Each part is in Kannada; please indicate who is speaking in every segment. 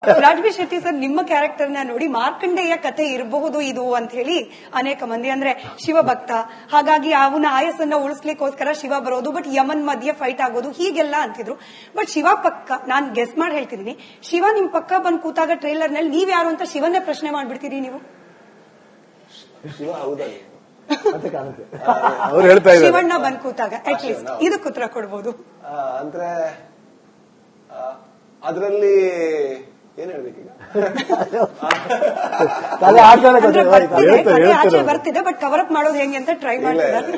Speaker 1: ರಾಜ್ಬಿ ಶೆಟ್ಟಿ ಸರ್, ನಿಮ್ಮ ಕ್ಯಾರೆಕ್ಟರ್ ನ ನೋಡಿ ಮಾರ್ಕಂಡೇಯ ಕತೆ ಇರಬಹುದು ಇದು ಅಂತ ಹೇಳಿ ಅನೇಕ ಮಂದಿ, ಅಂದ್ರೆ ಶಿವಭಕ್ತ, ಹಾಗಾಗಿ ಅವನ ಆಯಸ್ಸನ್ನ ಉಳಿಸ್ಲಿಕ್ಕೋಸ್ಕರ ಶಿವ ಬರೋದು, ಬಟ್ ಯಮನ್ ಮಧ್ಯೆ ಫೈಟ್ ಆಗೋದು, ಹೀಗೆಲ್ಲ ಅಂತಿದ್ರು. ಬಟ್ ಶಿವ ಪಕ್ಕ, ನಾನ್ ಗೆಸ್ ಮಾಡಿ ಹೇಳ್ತಿದ್ದೀನಿ, ಶಿವ ನಿಮ್ ಪಕ್ಕ ಬಂದ್ ಕೂತಾಗ ಟ್ರೇಲರ್ ನಲ್ಲಿ ನೀವ್ ಯಾರು ಅಂತ ಶಿವನ್ನೇ ಪ್ರಶ್ನೆ ಮಾಡ್ಬಿಡ್ತೀರಿ ನೀವು.
Speaker 2: ಶಿವ ಹೌದಾ
Speaker 3: ಅವ್ರು ಹೇಳ್ತಾ ಇದ್ದಾರೆ,
Speaker 1: ಶಿವಣ್ಣ ಬಂದ್ ಕೂತಾಗ ಅಟ್ಲೀಸ್ಟ್ ಇದಕ್ಕೆ ಉತ್ತರ ಕೊಡ್ಬೋದು.
Speaker 2: ಅಂದ್ರೆ ಅದರಲ್ಲಿ ಏನ್ ಹೇಳ್ಬೇಕೀಗ,
Speaker 1: ಆಚೆ ಬರ್ತಿದೆ ಬಟ್ ಕವರ್ ಅಪ್ ಮಾಡೋದು ಹೆಂಗೆ ಅಂತ ಟ್ರೈ ಮಾಡ್ತಿದ್ದಾರೆ.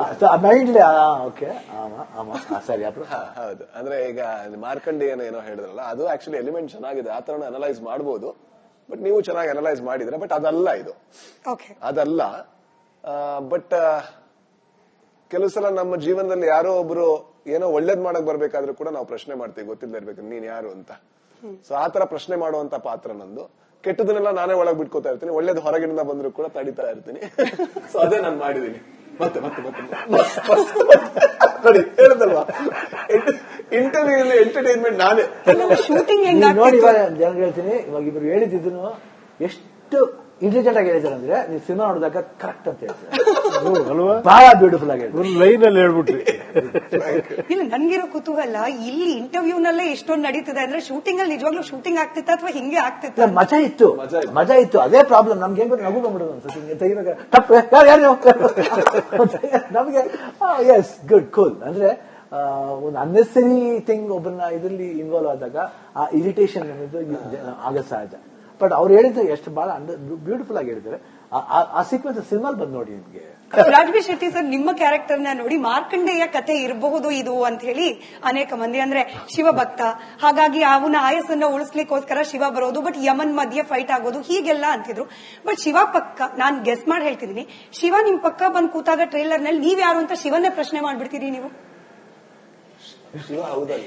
Speaker 2: ಹೌದು. ಅಂದ್ರೆ ಈಗ ಮಾರ್ಕಂಡೇಯನ ಏನೋ ಹೇಳಿದ್ರಲ್ಲ, ಅದು ಆಕ್ಚುಲಿ ಎಲಿಮೆಂಟ್ ಚೆನ್ನಾಗಿದೆ, ಆ ತರ ಅನಲೈಸ್ ಮಾಡಬಹುದು. ಬಟ್ ನೀವು ಚೆನ್ನಾಗಿ ಅನಲೈಸ್ ಮಾಡಿದ್ರೆ, ಬಟ್ ಅದಲ್ಲ ಇದು, ಅದಲ್ಲ. ಬಟ್ ಕೆಲವು ಸಲ ನಮ್ಮ ಜೀವನದಲ್ಲಿ ಯಾರೋ ಒಬ್ರು ಏನೋ ಒಳ್ಳೇದ್ ಮಾಡಕ್ ಬರ್ಬೇಕಾದ್ರೂ ಕೂಡ ನಾವು ಪ್ರಶ್ನೆ ಮಾಡ್ತೀವಿ, ಗೊತ್ತಿಲ್ಲದೆ ಇರ್ಬೇಕು ನೀನ್ ಯಾರು ಅಂತ. ಸೊ ಆತರ ಪ್ರಶ್ನೆ ಮಾಡುವಂತ ಪಾತ್ರ ನಂದು. ಕೆಟ್ಟದನ್ನೆಲ್ಲ ನಾನೇ ಒಳಗ್ ಬಿಟ್ಕೋತಾ ಇರ್ತೀನಿ, ಒಳ್ಳೇದು ಹೊರಗಿನಿಂದ ಬಂದ್ರು ಕೂಡ ತಡಿತಾ ಇರ್ತೀನಿ. ಸೊ ಅದೇ ನಾನು ಮಾಡಿದೀನಿ. ಮತ್ತೆ ನೋಡಿ, ಹೇಳದಲ್ವಾ, ಇಂಟರ್ವ್ಯೂ ಎಂಟರ್ಟೈನ್ಮೆಂಟ್ ನಾನೇ.
Speaker 1: ಶೂಟಿಂಗ್
Speaker 4: ನೋಡಿ ಜನ ಹೇಳ್ತೀನಿ, ಇವಾಗ ಇಬ್ರು ಹೇಳಿದ್ದು ಎಷ್ಟು ಇಂಟೆಲಿಜೆಂಟ್ ಆಗಿ ಹೇಳಿದಾರೆ ಅಂದ್ರೆ, ನೀವು ಸಿನಿಮಾ ನೋಡಿದಾಗ ಕರೆಕ್ಟ್ ಅಂತ ಹೇಳ್ತಾರೆ, ಬಹಳ ಬ್ಯೂಟಿಫುಲ್ ಆಗಿ
Speaker 3: ಲೈನ್ ಅಲ್ಲಿ ಹೇಳ್ಬಿಟ್ರಿ.
Speaker 1: ಇಲ್ಲ, ನನ್ಗಿರೋ ಕುತೂಹಲ ಇಲ್ಲಿ ಇಂಟರ್ವ್ಯೂ ನಲ್ಲೇ ಎಷ್ಟೊಂದು ನಡೀತಿದೆ ಅಂದ್ರೆ, ಶೂಟಿಂಗ್ ಅಲ್ಲಿ ನಿಜವಾಗ್ಲೂ ಶೂಟಿಂಗ್ ಆಗ್ತಿತ್ತ ಅಥವಾ ಹಿಂಗೆ ಆಗ್ತಿತ್ತ?
Speaker 4: ಮಜಾ ಇತ್ತು. ಅದೇ ಪ್ರಾಬ್ಲಮ್ ನಮ್ಗೆ, ಹೆಂಗ್ ನಗು ಬಂದ್ಬಿಡೋದು ಅನ್ಸುತ್ತೆ ತೆಗಿಬೇಕು, ತಪ್ಪು ನಮ್ಗೆ. Yes, good, cool. ಅಂದ್ರೆ ಒಂದು ಅನ್ನೆಸರಿ ಥಿಂಗ್ ಒಬ್ಬರನ್ನ ಇದರಲ್ಲಿ ಇನ್ವಾಲ್ವ್ ಆದಾಗ ಆ ಇರಿಟೇಷನ್ ಅನ್ನೋದು ಆಗ ಸಹಜ. ಬಟ್ ಅವ್ರು ಹೇಳಿದ್ರೆ ಎಷ್ಟು ಬಹಳ ಬ್ಯೂಟಿಫುಲ್ ಆಗಿ ಹೇಳಿದ್ದಾರೆ. ಆ ಸೀಕ್ವೆನ್ಸ್ ಸಿನಿಮಾಲ್ ಬಂದ್ ನೋಡಿ ನಿಮ್ಗೆ.
Speaker 1: ರಾಜ್ಬಿ ಶೆಟ್ಟಿ ಸರ್, ನಿಮ್ಮ ಕ್ಯಾರೆಕ್ಟರ್ ನ ನೋಡಿ ಮಾರ್ಕಂಡೇಯ ಕತೆ ಇರಬಹುದು ಇದು ಅಂತ ಹೇಳಿ ಅನೇಕ ಮಂದಿ, ಅಂದ್ರೆ ಶಿವಭಕ್ತ, ಹಾಗಾಗಿ ಅವನ ಆಯಸ್ಸನ್ನ ಉಳಿಸ್ಲಿಕ್ಕೋಸ್ಕರ ಶಿವ ಬರೋದು, ಬಟ್ ಯಮನ್ ಮಧ್ಯೆ ಫೈಟ್ ಆಗೋದು, ಹೀಗೆಲ್ಲ ಅಂತಿದ್ರು. ಬಟ್ ಶಿವ ಪಕ್ಕ, ನಾನ್ ಗೆಸ್ ಮಾಡಿ ಹೇಳ್ತಿದ್ದೀನಿ, ಶಿವ ನಿಮ್ ಪಕ್ಕ ಬಂದ್ ಕೂತಾಗ ಟ್ರೇಲರ್ ನಲ್ಲಿ ನೀವ್ ಯಾರು ಅಂತ ಶಿವನ್ನೇ ಪ್ರಶ್ನೆ ಮಾಡ್ಬಿಡ್ತೀರಿ ನೀವು.
Speaker 2: ಶಿವ ಹೌದಾ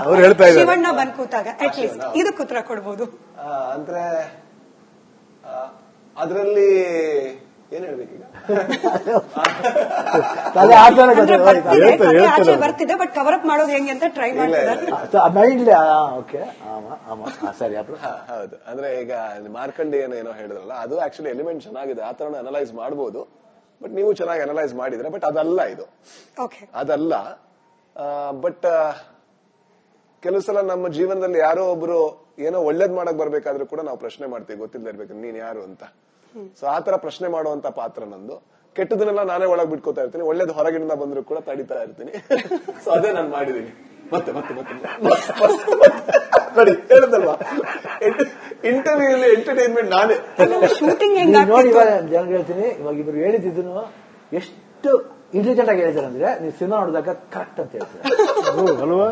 Speaker 3: ಅವ್ರು ಹೇಳ್ತಾ ಇದ್ದಾರೆ,
Speaker 1: ಶಿವಣ್ಣ ಬಂದ್ ಕೂತಾಗ ಅಟ್ಲೀಸ್ಟ್ ಇದಕ್ಕೆ ಉತ್ತರ ಕೊಡ್ಬೋದು.
Speaker 2: ಅಂದ್ರೆ ಅದರಲ್ಲಿ ಏನ್ ಹೇಳ್ಬೇಕೀಗ,
Speaker 1: ಆಚೆ ಬರ್ತಿದೆ ಬಟ್ ಕವರ್ ಅಪ್ ಮಾಡೋದು ಹೆಂಗೆ ಅಂತ ಟ್ರೈ ಮಾಡ್ತಿದ್ದಾರೆ.
Speaker 2: ಹೌದು. ಅಂದ್ರೆ ಈಗ ಮಾರ್ಕಂಡೇಯನ ಏನೋ ಹೇಳಿದ್ರಲ್ಲ, ಅದು ಆಕ್ಚುಲಿ ಎಲಿಮೆಂಟ್ ಚೆನ್ನಾಗಿದೆ, ಆ ತರ ಅನಲೈಸ್ ಮಾಡಬಹುದು. ಬಟ್ ನೀವು ಚೆನ್ನಾಗಿ ಅನಲೈಸ್ ಮಾಡಿದ್ರೆ, ಬಟ್ ಅದಲ್ಲ ಇದು, ಅದಲ್ಲ. ಬಟ್ ಕೆಲವು ಸಲ ನಮ್ಮ ಜೀವನದಲ್ಲಿ ಯಾರೋ ಒಬ್ರು ಏನೋ ಒಳ್ಳೇದ್ ಮಾಡಕ್ ಬರ್ಬೇಕಾದ್ರೂ ಕೂಡ ನಾವು ಪ್ರಶ್ನೆ ಮಾಡ್ತೀವಿ, ಗೊತ್ತಿಲ್ಲದೆ ಇರ್ಬೇಕು ನೀನ್ ಯಾರು ಅಂತ. ಸೊ ಆತರ ಪ್ರಶ್ನೆ ಮಾಡುವಂತ ಪಾತ್ರ ನಂದು. ಕೆಟ್ಟದನ್ನೆಲ್ಲ ನಾನೇ ಒಳಗ್ ಬಿಟ್ಕೋತಾ ಇರ್ತೀನಿ, ಒಳ್ಳೇದು ಹೊರಗಿನಿಂದ ಬಂದ್ರು ಕೂಡ ತಡಿತಾ ಇರ್ತೀನಿ. ಸೊ ಅದೇ ನಾನು ಮಾಡಿದೀನಿ. ಮತ್ತೆ ನೋಡಿ, ಹೇಳದಲ್ವಾ, ಇಂಟರ್ವ್ಯೂ ಎಂಟರ್ಟೈನ್ಮೆಂಟ್ ನಾನೇ.
Speaker 1: ಶೂಟಿಂಗ್
Speaker 4: ನೋಡಿ ಜನ ಹೇಳ್ತೀನಿ, ಇವಾಗ ಇಬ್ರು ಹೇಳಿದ್ದು ಎಷ್ಟು ಇಂಟೆಲಿಜೆಂಟ್ ಆಗಿ ಹೇಳಿದಾರೆ ಅಂದ್ರೆ, ನೀವು ಸಿನಿಮಾ ನೋಡಿದಾಗ ಕರೆಕ್ಟ್ ಅಂತ ಹೇಳ್ತಾರೆ,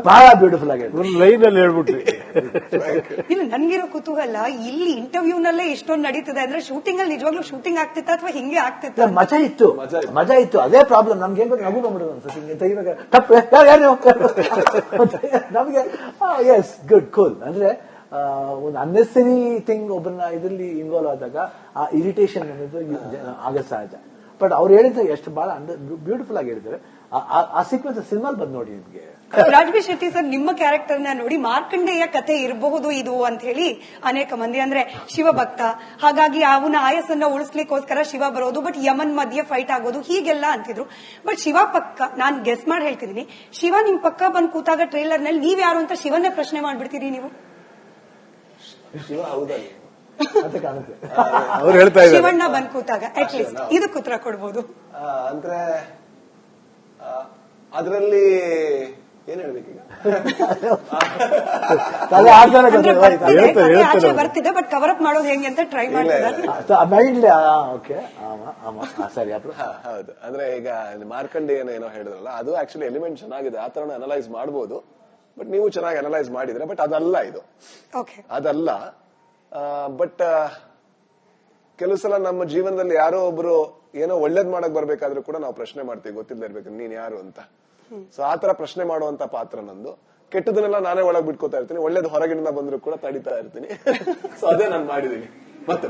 Speaker 4: ಬಹಳ ಬ್ಯೂಟಿಫುಲ್ ಆಗಿ
Speaker 3: ಲೈನ್ ಅಲ್ಲಿ ಹೇಳ್ಬಿಟ್ರಿ.
Speaker 1: ಇಲ್ಲ, ನನ್ಗಿರೋ ಕುತೂಹಲ ಇಲ್ಲಿ ಇಂಟರ್ವ್ಯೂ ನಲ್ಲೇ ಎಷ್ಟೊಂದು ನಡೀತಿದೆ ಅಂದ್ರೆ, ಶೂಟಿಂಗ್ ಅಲ್ಲಿ ನಿಜವಾಗ್ಲೂ ಶೂಟಿಂಗ್ ಆಗ್ತಿತ್ತ ಅಥವಾ ಹಿಂಗೆ ಆಗ್ತಿತ್ತ?
Speaker 4: ಮಜಾ ಇತ್ತು. ಅದೇ ಪ್ರಾಬ್ಲಮ್ ನಮ್ಗೆ, ಹೆಂಗ್ ನಗು ಬಂದ್ಬಿಡೋದು ಅನ್ಸುತ್ತೆ ತೆಗಿಬೇಕು, ತಪ್ಪು ನಮ್ಗೆ. Yes, good, cool. ಅಂದ್ರೆ ಒಂದು ಅನ್ನೆಸರಿ ಥಿಂಗ್ ಒಬ್ಬರನ್ನ ಇದರಲ್ಲಿ ಇನ್ವಾಲ್ವ್ ಆದಾಗ ಆ ಇರಿಟೇಷನ್ ಅನ್ನೋದು ಆಗ ಸಹಜ. ಬಟ್ ಅವ್ರು ಹೇಳಿದ್ರೆ ಎಷ್ಟು ಬಹಳ ಬ್ಯೂಟಿಫುಲ್ ಆಗಿ ಹೇಳಿದ್ದಾರೆ. ಆ ಸೀಕ್ವೆನ್ಸ್ ಸಿನಿಮಾಲ್ ಬಂದ್ ನೋಡಿ ನಿಮ್ಗೆ.
Speaker 1: ರಾಜ್ಬಿ ಶೆಟ್ಟಿ ಸರ್, ನಿಮ್ಮ ಕ್ಯಾರೆಕ್ಟರ್ ನ ನೋಡಿ ಮಾರ್ಕಂಡೇಯ ಕತೆ ಇರಬಹುದು ಇದು ಅಂತ ಹೇಳಿ ಅನೇಕ ಮಂದಿ, ಅಂದ್ರೆ ಶಿವಭಕ್ತ, ಹಾಗಾಗಿ ಅವನ ಆಯಸ್ಸನ್ನ ಉಳಿಸ್ಲಿಕ್ಕೋಸ್ಕರ ಶಿವ ಬರೋದು, ಬಟ್ ಯಮನ್ ಮಧ್ಯೆ ಫೈಟ್ ಆಗೋದು, ಹೀಗೆಲ್ಲ ಅಂತಿದ್ರು. ಬಟ್ ಶಿವ ಪಕ್ಕ, ನಾನ್ ಗೆಸ್ ಮಾಡಿ ಹೇಳ್ತಿದ್ದೀನಿ, ಶಿವ ನಿಮ್ ಪಕ್ಕ ಬಂದ್ ಕೂತಾಗ ಟ್ರೇಲರ್ ನಲ್ಲಿ ನೀವ್ ಯಾರು ಅಂತ ಶಿವನ್ನೇ ಪ್ರಶ್ನೆ ಮಾಡ್ಬಿಡ್ತೀರಿ ನೀವು.
Speaker 2: ಶಿವ ಹೌದಾ
Speaker 3: ಅವ್ರು ಹೇಳ್ತಾ ಇದ್ದಾರೆ,
Speaker 1: ಶಿವಣ್ಣ ಬಂದ್ ಕೂತಾಗ ಅಟ್ಲೀಸ್ಟ್ ಇದಕ್ಕೆ ಉತ್ತರ ಕೊಡ್ಬೋದು.
Speaker 2: ಅಂದ್ರೆ ಅದರಲ್ಲಿ ಏನ್ ಹೇಳ್ಬೇಕೀಗ,
Speaker 1: ಆಚೆ ಬರ್ತಿದೆ ಬಟ್ ಕವರ್ ಅಪ್ ಮಾಡೋದು ಹೆಂಗೆ ಅಂತ ಟ್ರೈ ಮಾಡ್ತಿದ್ದಾರೆ.
Speaker 2: ಹೌದು. ಅಂದ್ರೆ ಈಗ ಮಾರ್ಕಂಡೇಯನ ಏನೋ ಹೇಳಿದ್ರಲ್ಲ, ಅದು ಆಕ್ಚುಲಿ ಎಲಿಮೆಂಟ್ ಚೆನ್ನಾಗಿದೆ, ಆ ತರ ಅನಲೈಸ್ ಮಾಡಬಹುದು. ಬಟ್ ನೀವು ಚೆನ್ನಾಗಿ ಅನಲೈಸ್ ಮಾಡಿದ್ರೆ, ಬಟ್ ಅದಲ್ಲ ಇದು, ಅದಲ್ಲ. ಬಟ್ ಕೆಲವು ಸಲ ನಮ್ಮ ಜೀವನದಲ್ಲಿ ಯಾರೋ ಒಬ್ರು ಏನೋ ಒಳ್ಳೇದ್ ಮಾಡಕ್ ಬರ್ಬೇಕಾದ್ರೂ ಕೂಡ ನಾವು ಪ್ರಶ್ನೆ ಮಾಡ್ತೀವಿ, ಗೊತ್ತಿಲ್ಲದೆ ಇರ್ಬೇಕು ನೀನ್ ಯಾರು ಅಂತ. ಸೊ ಆತರ ಪ್ರಶ್ನೆ ಮಾಡುವಂತ ಪಾತ್ರ ನಂದು. ಕೆಟ್ಟದನ್ನೆಲ್ಲ ನಾನೇ ಒಳಗ್ ಬಿಟ್ಕೋತಾ ಇರ್ತೀನಿ, ಒಳ್ಳೇದು ಹೊರಗಿನಿಂದ ಬಂದ್ರು ಕೂಡ ತಡಿತಾ ಇರ್ತೀನಿ. ಸೊ ಅದೇ ನಾನು ಮಾಡಿದೀನಿ. ಮತ್ತೆ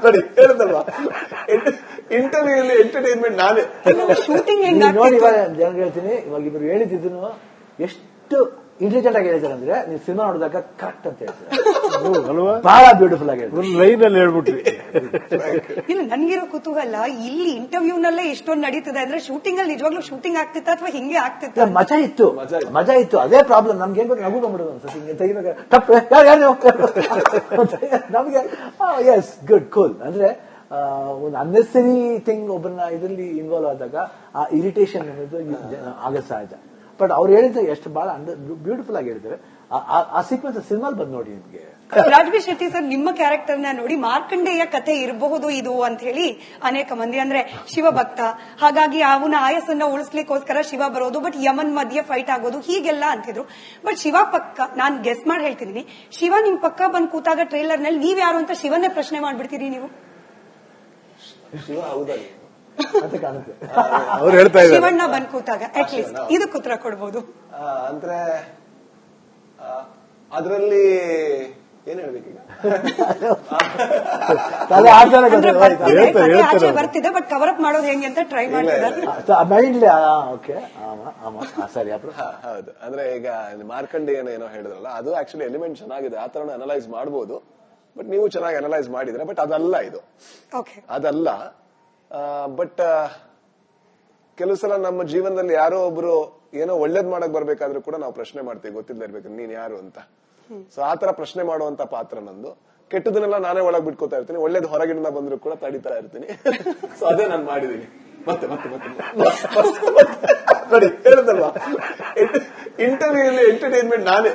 Speaker 2: ನೋಡಿ, ಹೇಳದಲ್ವಾ, ಇಂಟರ್ವ್ಯೂ ಎಂಟರ್ಟೈನ್ಮೆಂಟ್ ನಾನೇ.
Speaker 1: ಶೂಟಿಂಗ್
Speaker 4: ನೋಡಿ ಜನ ಹೇಳ್ತೀನಿ, ಇವಾಗ ಇಬ್ರು ಹೇಳಿದ್ದು ಎಷ್ಟು ಇಂಟೆಲಿಜೆಂಟ್ ಆಗಿ ಹೇಳ್ತಾರೆ ಅಂದ್ರೆ ನೀವು ಸಿನಿಮಾ ನೋಡಿದಾಗ ಕರೆಕ್ಟ್ ಅಂತ ಹೇಳ್ತಾರೆ.
Speaker 3: ಅಲ್ವಾ
Speaker 4: ಬಹಳ ಬ್ಯೂಟಿಫುಲ್ ಆಗಿ ಹೇಳ್ತಾರೆ.
Speaker 3: ಒಂದು ಲೈನ್ ಅಲ್ಲಿ ಹೇಳ್ಬಿಟ್ರಿ.
Speaker 1: ಇಲ್ಲ ನನ್ಗಿರೋ ಕುತೂಹಲ ಇಲ್ಲಿ ಇಂಟರ್ವ್ಯೂ ನಲ್ಲೇ ಎಷ್ಟೊಂದು ನಡೀತದೆ ಅಂದ್ರೆ ಶೂಟಿಂಗ್ ಅಲ್ಲಿ ನಿಜವಾಗ್ಲೂ ಶೂಟಿಂಗ್ ಆಗ್ತಿತ್ತ ಅಥವಾ ಹಿಂಗೆ ಆಗ್ತಿತ್ತ?
Speaker 4: ಮಜಾ ಇತ್ತು. ಅದೇ ಪ್ರಾಬ್ಲಮ್ ನಮ್ಗೆ ಏನ್ ಬೇಕು ನಗು ಬಂದ್ಬಿಡೋದು ಅನ್ಸುತ್ತೆ. ಹಿಂಗೆ ತೆಗಿಬೇಕು ತಪ್ಪು ನಮ್ಗೆ ಎಸ್ ಗುಡ್ ಕೂಲ್ ಅಂದ್ರೆ ಒಂದು ಅನ್ನೆಸರಿ ಥಿಂಗ್ ಒಬ್ಬರನ್ನ ಇದರಲ್ಲಿ ಇನ್ವಾಲ್ವ್ ಆದಾಗ ಆ ಇರಿಟೇಷನ್ ಅನ್ನೋದು ಆಗ ಸಹಜ. ಬಟ್ ಅವ್ರು ಹೇಳಿದ್ರೆ ಎಷ್ಟು ಬಹಳ ಬ್ಯೂಟಿಫುಲ್ ಆಗಿ ಹೇಳಿದ್ರೆ ಆ ಸೀಕ್ವೆನ್ಸ್ ಸಿನಿಮಾ ಬಂದ್ ನೋಡಿ ನಿಮ್ಗೆ.
Speaker 1: ರಾಜ್ಬಿ ಶೆಟ್ಟಿ ಸರ್ ನಿಮ್ಮ ಕ್ಯಾರೆಕ್ಟರ್ ನ ನೋಡಿ ಮಾರ್ಕಂಡೇಯ ಕಥೆ ಇರಬಹುದು ಇದು ಅಂತ ಹೇಳಿ ಅನೇಕ ಮಂದಿ ಅಂದ್ರೆ ಶಿವಭಕ್ತ, ಹಾಗಾಗಿ ಅವನ ಆಯಸ್ಸನ್ನ ಉಳಿಸ್ಲಿಕ್ಕೋಸ್ಕರ ಶಿವ ಬರೋದು, ಬಟ್ ಯಮನ್ ಮಧ್ಯೆ ಫೈಟ್ ಆಗೋದು ಹೀಗೆಲ್ಲ ಅಂತಿದ್ರು. ಬಟ್ ಶಿವ ಪಕ್ಕ ನಾನ್ ಗೆಸ್ ಮಾಡಿ ಹೇಳ್ತಿದೀನಿ, ಶಿವ ನಿಮ್ ಪಕ್ಕ ಬಂದ್ ಕೂತಾಗ ಟ್ರೇಲರ್ ನಲ್ಲಿ ನೀವ್ ಯಾರು ಅಂತ ಶಿವನ್ನೇ ಪ್ರಶ್ನೆ ಮಾಡ್ಬಿಡ್ತೀರಿ ನೀವು.
Speaker 2: ಶಿವ ಹೌದಾ
Speaker 4: ಅಂತ ಕಾಣುತ್ತೆ.
Speaker 3: ಅವ್ರು ಹೇಳ್ತಾ ಇದ್ದಾರೆ
Speaker 1: ಶಿವಣ್ಣ ಬಂದ್ ಕೂತಾಗ ಅಟ್ಲೀಸ್ಟ್ ಇದಕ್ಕೆ ಉತ್ತರ ಕೊಡ್ಬೋದು.
Speaker 2: ಅಂದ್ರೆ ಅದರಲ್ಲಿ ಏನ್ ಹೇಳ್ಬೇಕೀಗ?
Speaker 1: ಅಂದ್ರೆ ಕಥೆ ಆಚೆ ಬರ್ತಿದೆ ಬಟ್ ಕವರ್ ಅಪ್ ಮಾಡೋದು ಹೆಂಗೆ ಅಂತ ಟ್ರೈ ಮಾಡ್ತಿದ್ದಾರೆ.
Speaker 4: ಮೈಂಡ್ಲಿ ಓಕೆ ಸರಿ.
Speaker 2: ಹೌದು, ಅಂದ್ರೆ ಈಗ ಮಾರ್ಕಂಡೇಯನ ಏನೋ ಹೇಳಿದ್ರಲ್ಲ, ಅದು ಆಕ್ಚುಲಿ ಎಲಿಮೆಂಟ್ ಚೆನ್ನಾಗಿದೆ, ಆ ತರ ಅನಲೈಸ್ ಮಾಡಬಹುದು. ಬಟ್ ನೀವು ಚೆನ್ನಾಗಿ ಅನಲೈಸ್ ಮಾಡಿದ್ರೆ, ಬಟ್ ಅದಲ್ಲ ಇದು, ಅದಲ್ಲ. ಬಟ್ ಕೆಲವು ಸಲ ನಮ್ಮ ಜೀವನದಲ್ಲಿ ಯಾರೋ ಒಬ್ರು ಏನೋ ಒಳ್ಳೇದ್ ಮಾಡಕ್ ಬರ್ಬೇಕಾದ್ರೂ ಕೂಡ ನಾವು ಪ್ರಶ್ನೆ ಮಾಡ್ತೀವಿ, ಗೊತ್ತಿಲ್ಲದೆ ಇರ್ಬೇಕು ನೀನ್ ಯಾರು ಅಂತ. ಸೊ ಆತರ ಪ್ರಶ್ನೆ ಮಾಡುವಂತ ಪಾತ್ರ ನಂದು. ಕೆಟ್ಟದನ್ನೆಲ್ಲ ನಾನೇ ಒಳಗ್ ಬಿಟ್ಕೋತಾ ಇರ್ತೀನಿ, ಒಳ್ಳೇದ್ ಹೊರಗಿನಿಂದ ಬಂದ್ರು ಕೂಡ ತಡಿತಾ ಇರ್ತೀನಿ. ಸೊ ಅದೇ ನಾನು ಮಾಡಿದೀನಿ. ಮತ್ತೆ ಮತ್ತೆ ಮತ್ತೆ ನೋಡಿ ಹೇಳಿದಲ್ವಾ, ಇಂಟರ್ವ್ಯೂ ಎಂಟರ್ಟೈನ್ಮೆಂಟ್ ನಾನೇ.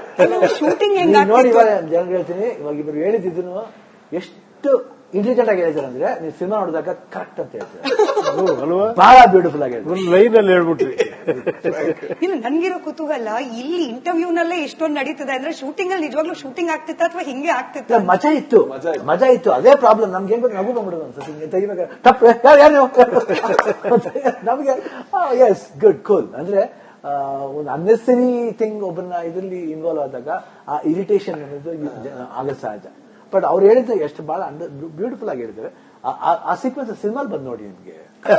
Speaker 1: ಶೂಟಿಂಗ್
Speaker 4: ನೋಡಿ ಇವಾಗ ಜನ ಹೇಳ್ತೀನಿ, ಇವಾಗ ಇಬ್ರು ಹೇಳಿದ್ದು ಎಷ್ಟು ಇಂಟೆಲಿಜೆಂಟ್ ಆಗಿ ಹೇಳ್ತಾರೆ ಅಂದ್ರೆ ನೀವು ಸಿನಿಮಾ ನೋಡಿದಾಗ ಕರೆಕ್ಟ್ ಅಂತ ಹೇಳ್ತಾರೆ.
Speaker 3: ಅಲ್ವಾ
Speaker 4: ಬಹಳ ಬ್ಯೂಟಿಫುಲ್ ಆಗಿ
Speaker 3: ಒಂದು ಲೈನ್ ಅಲ್ಲಿ ಹೇಳ್ಬಿಟ್ರಿ.
Speaker 1: ಇಲ್ಲ ನನ್ಗಿರೋ ಕುತೂಹಲ ಇಲ್ಲಿ ಇಂಟರ್ವ್ಯೂ ನಲ್ಲೇ ಎಷ್ಟೊಂದು ನಡೀತದೆ ಅಂದ್ರೆ ಶೂಟಿಂಗ್ ಅಲ್ಲಿ ನಿಜವಾಗ್ಲೂ ಶೂಟಿಂಗ್ ಆಗ್ತಿತ್ತ ಅಥವಾ ಹಿಂಗೆ ಆಗ್ತಿತ್ತ?
Speaker 4: ಮಜಾ ಇತ್ತು. ಅದೇ ಪ್ರಾಬ್ಲಮ್ ನಮ್ಗೆ ಏನ್ ಬೇಕು ನಗು ಬಂದ್ಬಿಡೋದು ಅನ್ಸುತ್ತೆ. ಹಿಂಗೆ ತೆಗಿಬೇಕು ತಪ್ಪು ನಮ್ಗೆ ಎಸ್ ಗುಡ್ ಕೂಲ್ ಅಂದ್ರೆ ಒಂದು ಅನ್ನೆಸರಿ ಥಿಂಗ್ ಒಬ್ಬರನ್ನ ಇದರಲ್ಲಿ ಇನ್ವಾಲ್ವ್ ಆದಾಗ ಆ ಇರಿಟೇಷನ್ ಅನ್ನೋದು ಆಗ ಸಹಜ. ಬಟ್ ಅವ್ರು ಹೇಳಿದ್ರೆ ಎಷ್ಟು ಬಹಳ ಬ್ಯೂಟಿಫುಲ್ ಆಗಿ ಹೇಳಿದ್ರೆ ಆ ಸೀಕ್ವೆನ್ಸ್ ಸಿನಿಮಾ ಬಂದ್ ನೋಡಿ ನಿಮ್ಗೆ.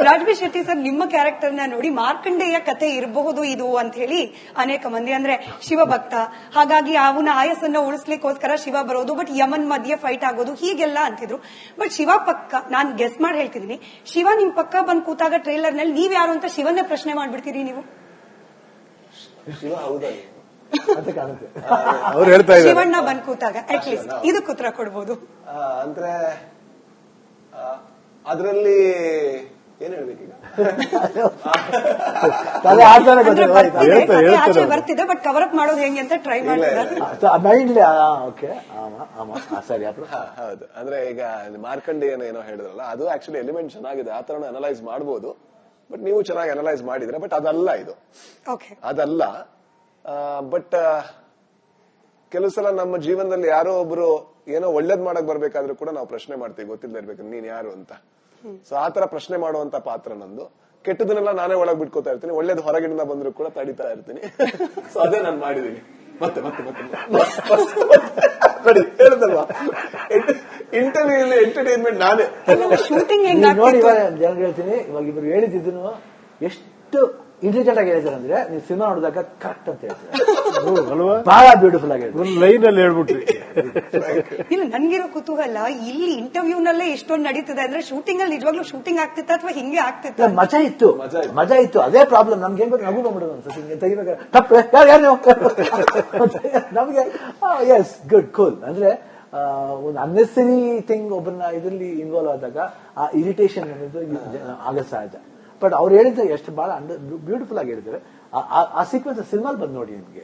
Speaker 1: ರಾಜ್ಬಿ ಶೆಟ್ಟಿ ಸರ್ ನಿಮ್ಮ ಕ್ಯಾರೆಕ್ಟರ್ ನ ನೋಡಿ ಮಾರ್ಕಂಡೇಯ ಕಥೆ ಇರಬಹುದು ಇದು ಅಂತ ಹೇಳಿ ಅನೇಕ ಮಂದಿ ಅಂದ್ರೆ ಶಿವಭಕ್ತ, ಹಾಗಾಗಿ ಅವನ ಆಯಸ್ಸನ್ನ ಉಳಿಸ್ಲಿಕ್ಕೋಸ್ಕರ ಶಿವ ಬರೋದು, ಬಟ್ ಯಮನ್ ಮಧ್ಯೆ ಫೈಟ್ ಆಗೋದು ಹೀಗೆಲ್ಲ ಅಂತಿದ್ರು. ಬಟ್ ಶಿವ ಪಕ್ಕ ನಾನ್ ಗೆಸ್ ಮಾಡಿ ಹೇಳ್ತಿದೀನಿ, ಶಿವ ನಿಮ್ ಪಕ್ಕ ಬಂದ್ ಕೂತಾಗ ಟ್ರೇಲರ್ ನಲ್ಲಿ ನೀವ್ ಯಾರು ಅಂತ ಶಿವನ್ನೇ ಪ್ರಶ್ನೆ ಮಾಡ್ಬಿಡ್ತೀರಿ ನೀವು.
Speaker 2: ಶಿವ ಹೌದಾ
Speaker 4: ಅಂತ ಕಾಣುತ್ತೆ.
Speaker 3: ಅವ್ರು ಹೇಳ್ತಾ ಇದ್ದಾರೆ
Speaker 1: ಶಿವಣ್ಣ ಬಂದ್ ಕೂತಾಗ ಅಟ್ಲೀಸ್ಟ್ ಇದಕ್ಕೆ ಉತ್ತರ ಕೊಡ್ಬೋದು.
Speaker 2: ಅಂದ್ರೆ ಅದರಲ್ಲಿ ಏನ್ ಹೇಳ್ಬೇಕೀಗ?
Speaker 1: ಆಚೆ ಬರ್ತಿದೆ ಬಟ್ ಕವರ್ ಅಪ್ ಮಾಡೋದು ಹೆಂಗೆ ಅಂತ ಟ್ರೈ ಮಾಡ್ತಿದ್ದಾರೆ.
Speaker 4: ಮೈಂಡ್ಲಿ ಓಕೆ ಸರಿ.
Speaker 2: ಹೌದು, ಅಂದ್ರೆ ಈಗ ಮಾರ್ಕಂಡೇಯನ ಏನೋ ಹೇಳಿದ್ರಲ್ಲ, ಅದು ಆಕ್ಚುಲಿ ಎಲಿಮೆಂಟ್ ಚೆನ್ನಾಗಿದೆ, ಆ ತರ ಅನಲೈಸ್ ಮಾಡಬಹುದು. ಬಟ್ ನೀವು ಚೆನ್ನಾಗಿ ಅನಲೈಸ್ ಮಾಡಿದ್ರೆ, ಬಟ್ ಅದಲ್ಲ ಇದು, ಅದಲ್ಲ. ಬಟ್ ಕೆಲವು ಸಲ ನಮ್ಮ ಜೀವನದಲ್ಲಿ ಯಾರೋ ಒಬ್ರು ಏನೋ ಒಳ್ಳೇದ್ ಮಾಡಕ್ ಬರ್ಬೇಕಾದ್ರೂ ಕೂಡ ನಾವು ಪ್ರಶ್ನೆ ಮಾಡ್ತೀವಿ, ಗೊತ್ತಿಲ್ಲದೆ ಇರ್ಬೇಕು ನೀನ್ ಯಾರು ಅಂತ. ಸೊ ಆತರ ಪ್ರಶ್ನೆ ಮಾಡುವಂತ ಪಾತ್ರ ನಂದು. ಕೆಟ್ಟದನ್ನೆಲ್ಲ ನಾನೇ ಒಳಗ್ ಬಿಟ್ಕೋತಾ ಇರ್ತೀನಿ, ಒಳ್ಳೇದ್ ಹೊರಗಿನಿಂದ ಬಂದ್ರು ಕೂಡ ತಡಿತಾ ಇರ್ತೀನಿ. ಸೊ ಅದೇ ನಾನು ಮಾಡಿದೀನಿ. ಮತ್ತೆ ಮತ್ತೆ ಮತ್ತೆ ನೋಡಿ ಹೇಳಿದಲ್ವಾ, ಇಂಟರ್ವ್ಯೂ ಎಂಟರ್ಟೈನ್ಮೆಂಟ್ ನಾನೇ.
Speaker 1: ಶೂಟಿಂಗ್
Speaker 4: ನೋಡಿ ಇವಾಗ ಜನ ಹೇಳ್ತೀನಿ, ಇವಾಗ ಇಬ್ರು ಹೇಳಿದ್ದು ಎಷ್ಟು ಇಂಟೆಲಿಜೆಂಟ್ ಆಗಿ ಹೇಳ್ತಾರೆ ಅಂದ್ರೆ ನೀವು ಸಿನಿಮಾ ನೋಡಿದಾಗ ಕರೆಕ್ಟ್ ಅಂತ ಹೇಳ್ತಾರೆ.
Speaker 3: ಅಲ್ವಾ
Speaker 4: ಬಹಳ ಬ್ಯೂಟಿಫುಲ್ ಆಗಿ
Speaker 3: ಒಂದು ಲೈನ್ ಅಲ್ಲಿ ಹೇಳ್ಬಿಟ್ರಿ.
Speaker 1: ಇಲ್ಲ ನನ್ಗಿರೋ ಕುತೂಹಲ ಇಲ್ಲಿ ಇಂಟರ್ವ್ಯೂ ನಲ್ಲೇ ಎಷ್ಟೊಂದು ನಡೀತದೆ ಅಂದ್ರೆ ಶೂಟಿಂಗ್ ಅಲ್ಲಿ ನಿಜವಾಗ್ಲೂ ಶೂಟಿಂಗ್ ಆಗ್ತಿತ್ತ ಅಥವಾ ಹಿಂಗೆ ಆಗ್ತಿತ್ತ?
Speaker 4: ಮಜಾ ಇತ್ತು. ಅದೇ ಪ್ರಾಬ್ಲಮ್ ನಮ್ಗೆ ಏನ್ ಬೇಕು ನಗು ಬಂದ್ಬಿಡೋದು ಅನ್ಸುತ್ತೆ. ಹಿಂಗೆ ತೆಗಿಬೇಕು ತಪ್ಪು ನಮ್ಗೆ ಎಸ್ ಗುಡ್ ಕೂಲ್ ಅಂದ್ರೆ ಒಂದು ಅನ್ನೆಸರಿ ಥಿಂಗ್ ಒಬ್ಬರನ್ನ ಇದರಲ್ಲಿ ಇನ್ವಾಲ್ವ್ ಆದಾಗ ಆ ಇರಿಟೇಷನ್ ಅನ್ನೋದು ಆಗ ಸಹಜ. ಬಟ್ ಅವ್ರು ಹೇಳಿದ್ರೆ ಎಷ್ಟು ಬಹಳ ಬ್ಯೂಟಿಫುಲ್ ಆಗಿ ಹೇಳಿದ್ರೆ ಆ ಸೀಕ್ವೆನ್ಸ್ ಸಿನಿಮಾ ಬಂದ್ ನೋಡಿ ನಿಮ್ಗೆ.